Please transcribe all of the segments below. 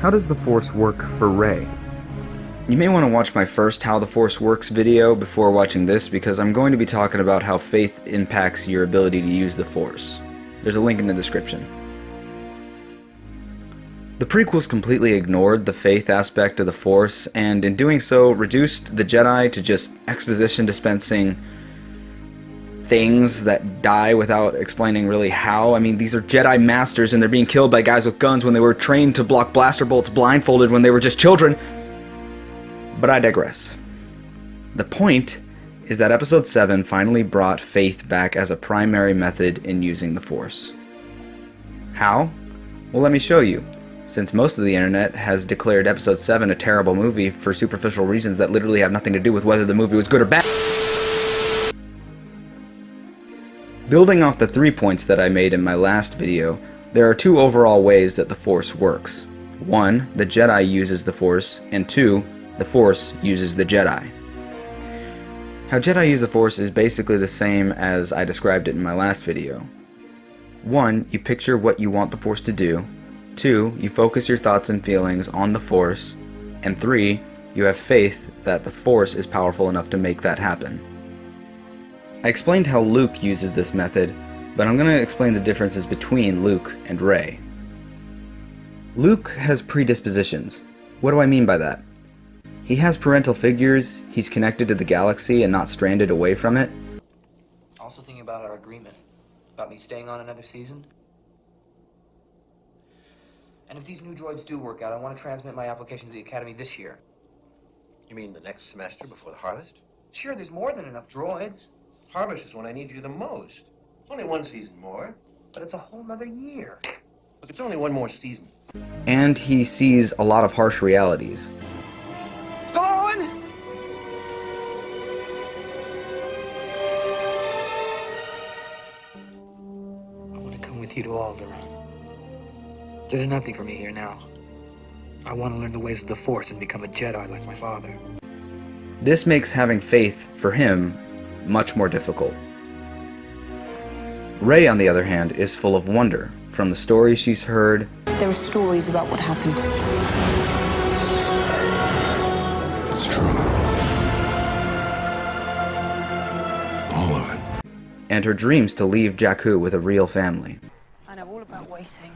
How does the Force work for Rey? You may want to watch my first How the Force Works video before watching this, because I'm going to be talking about how faith impacts your ability to use the Force. There's a link in the description. The prequels completely ignored the faith aspect of the Force, and in doing so reduced the Jedi to just exposition dispensing things that die without explaining really how. I mean, these are Jedi masters and they're being killed by guys with guns when they were trained to block blaster bolts blindfolded when they were just children. But I digress. The point is that Episode 7 finally brought faith back as a primary method in using the Force. How? Well, let me show you. Since most of the internet has declared Episode 7 a terrible movie for superficial reasons that literally have nothing to do with whether the movie was good or bad. Building off the 3 points that I made in my last video, there are 2 overall ways that the Force works. 1, the Jedi uses the Force, and 2, the Force uses the Jedi. How Jedi use the Force is basically the same as I described it in my last video. 1, you picture what you want the Force to do. 2, you focus your thoughts and feelings on the Force. And 3, you have faith that the Force is powerful enough to make that happen. I explained how Luke uses this method, but I'm going to explain the differences between Luke and Rey. Luke has predispositions. What do I mean by that? He has parental figures, he's connected to the galaxy and not stranded away from it. Also thinking about our agreement, about me staying on another season. And if these new droids do work out, I want to transmit my application to the Academy this year. You mean the next semester before the harvest? Sure, there's more than enough droids. Harvest is when I need you the most. It's only 1 season more. But it's a whole nother year. Look, it's only 1 more season. And he sees a lot of harsh realities. Go on! I want to come with you to Alderaan. There's nothing for me here now. I want to learn the ways of the Force and become a Jedi like my father. This makes having faith, for him, much more difficult. Rey, on the other hand, is full of wonder from the stories she's heard. There are stories about what happened. It's true. All of it. And her dreams to leave Jakku with a real family. I know all about waiting.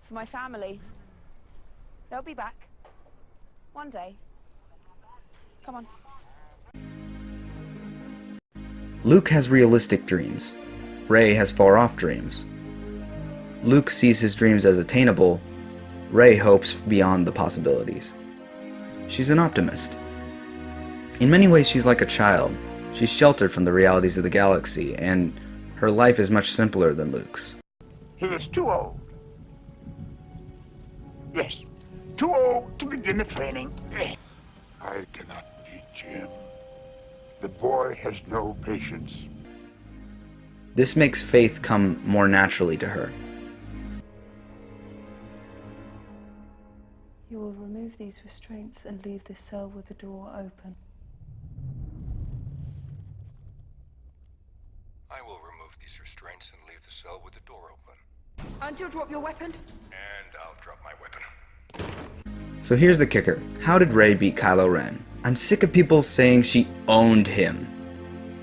For my family. They'll be back. One day. Come on. Luke has realistic dreams. Rey has far-off dreams. Luke sees his dreams as attainable. Rey hopes beyond the possibilities. She's an optimist. In many ways, she's like a child. She's sheltered from the realities of the galaxy, and her life is much simpler than Luke's. He is too old. Yes, too old to begin the training. I cannot teach him. The boy has no patience. This makes faith come more naturally to her. You will remove these restraints and leave this cell with the door open. I will remove these restraints and leave the cell with the door open. And you'll drop your weapon? And I'll drop my weapon. So here's the kicker. How did Rey beat Kylo Ren? I'm sick of people saying she owned him.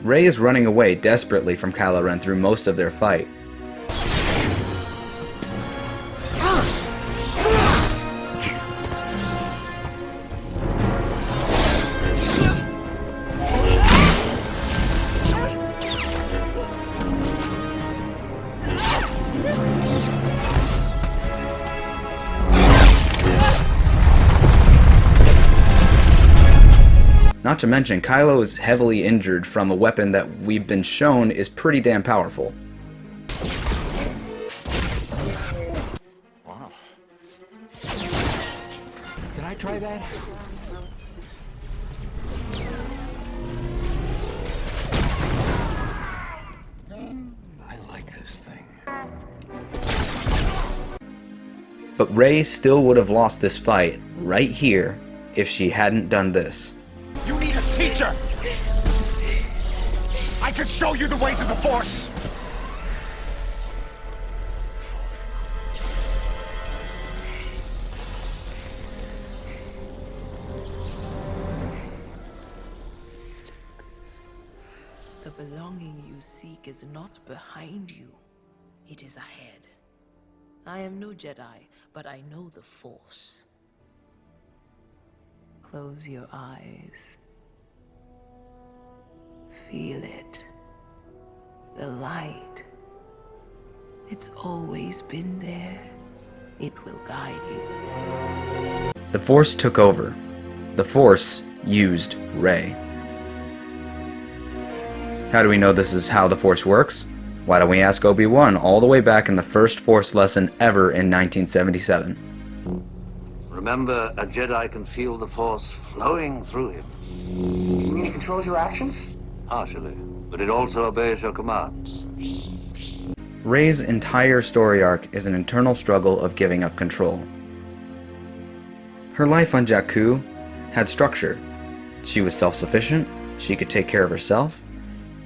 Rey is running away desperately from Kylo Ren through most of their fight. Not to mention, Kylo is heavily injured from a weapon that we've been shown is pretty damn powerful. Wow. Can I try that? I like this thing. But Rey still would have lost this fight right here if she hadn't done this. You need a teacher! I could show you the ways of the Force! The belonging you seek is not behind you. It is ahead. I am no Jedi, but I know the Force. Close your eyes. Feel it. The light. It's always been there. It will guide you. The Force took over. The Force used Rey. How do we know this is how the Force works? Why don't we ask Obi-Wan all the way back in the first Force lesson ever in 1977. Remember, a Jedi can feel the Force flowing through him. You mean it controls your actions? Partially, but it also obeys your commands. Rey's entire story arc is an internal struggle of giving up control. Her life on Jakku had structure. She was self-sufficient, she could take care of herself,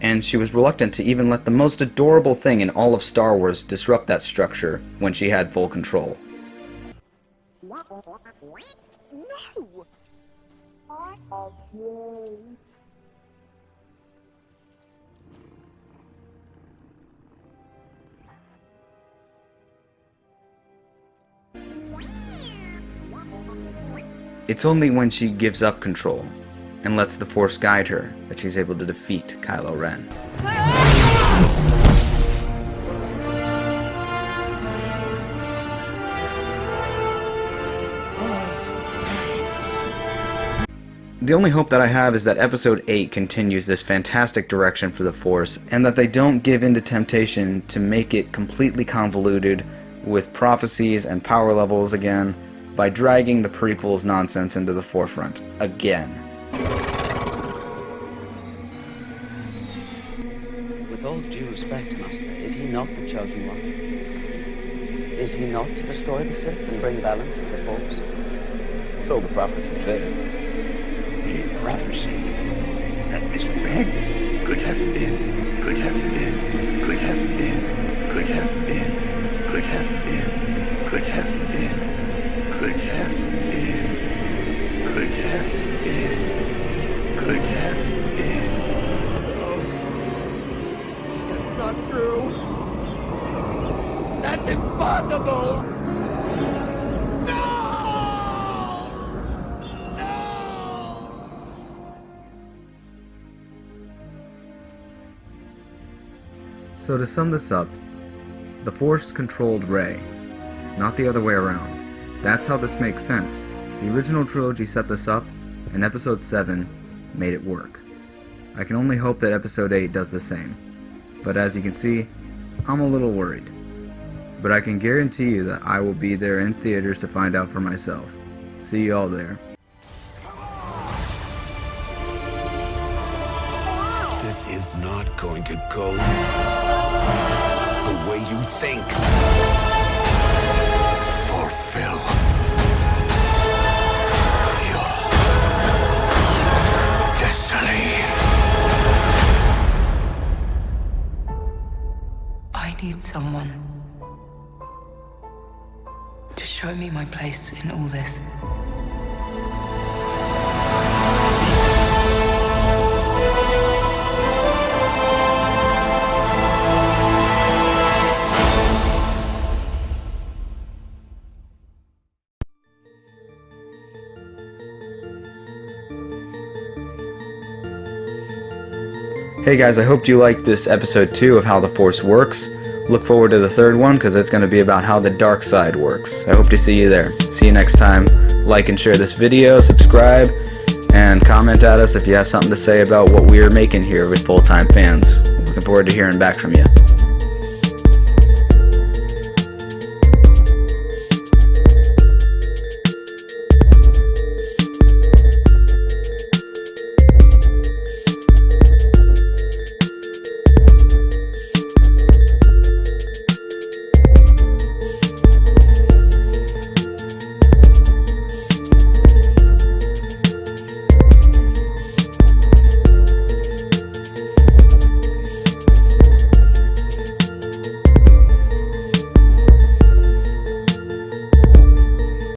and she was reluctant to even let the most adorable thing in all of Star Wars disrupt that structure when she had full control. No! It's only when she gives up control and lets the Force guide her that she's able to defeat Kylo Ren. The only hope that I have is that Episode 8 continues this fantastic direction for the Force, and that they don't give in to temptation to make it completely convoluted with prophecies and power levels again, by dragging the prequels nonsense into the forefront again. With all due respect, Master, is he not the chosen one? Is he not to destroy the Sith and bring balance to the Force? So the prophecy says. A prophecy that misread could have been, could have been, could have been, could have been, could have been, could have been. Could have been, could have been, could have been. That's not true. That's impossible. No! No! So to sum this up, the Force controlled Rey, not the other way around. That's how this makes sense. The original trilogy set this up, and Episode 7 made it work. I can only hope that Episode 8 does the same. But as you can see, I'm a little worried. But I can guarantee you that I will be there in theaters to find out for myself. See you all there. This is not going to go the way you think. Fulfill your destiny. I need someone to show me my place in all this. Hey guys, I hope you liked this episode 2 of How the Force Works. Look forward to the third one because it's going to be about how the dark side works. I hope to see you there. See you next time. Like and share this video, subscribe, and comment at us if you have something to say about what we are making here with full-time fans. Looking forward to hearing back from you.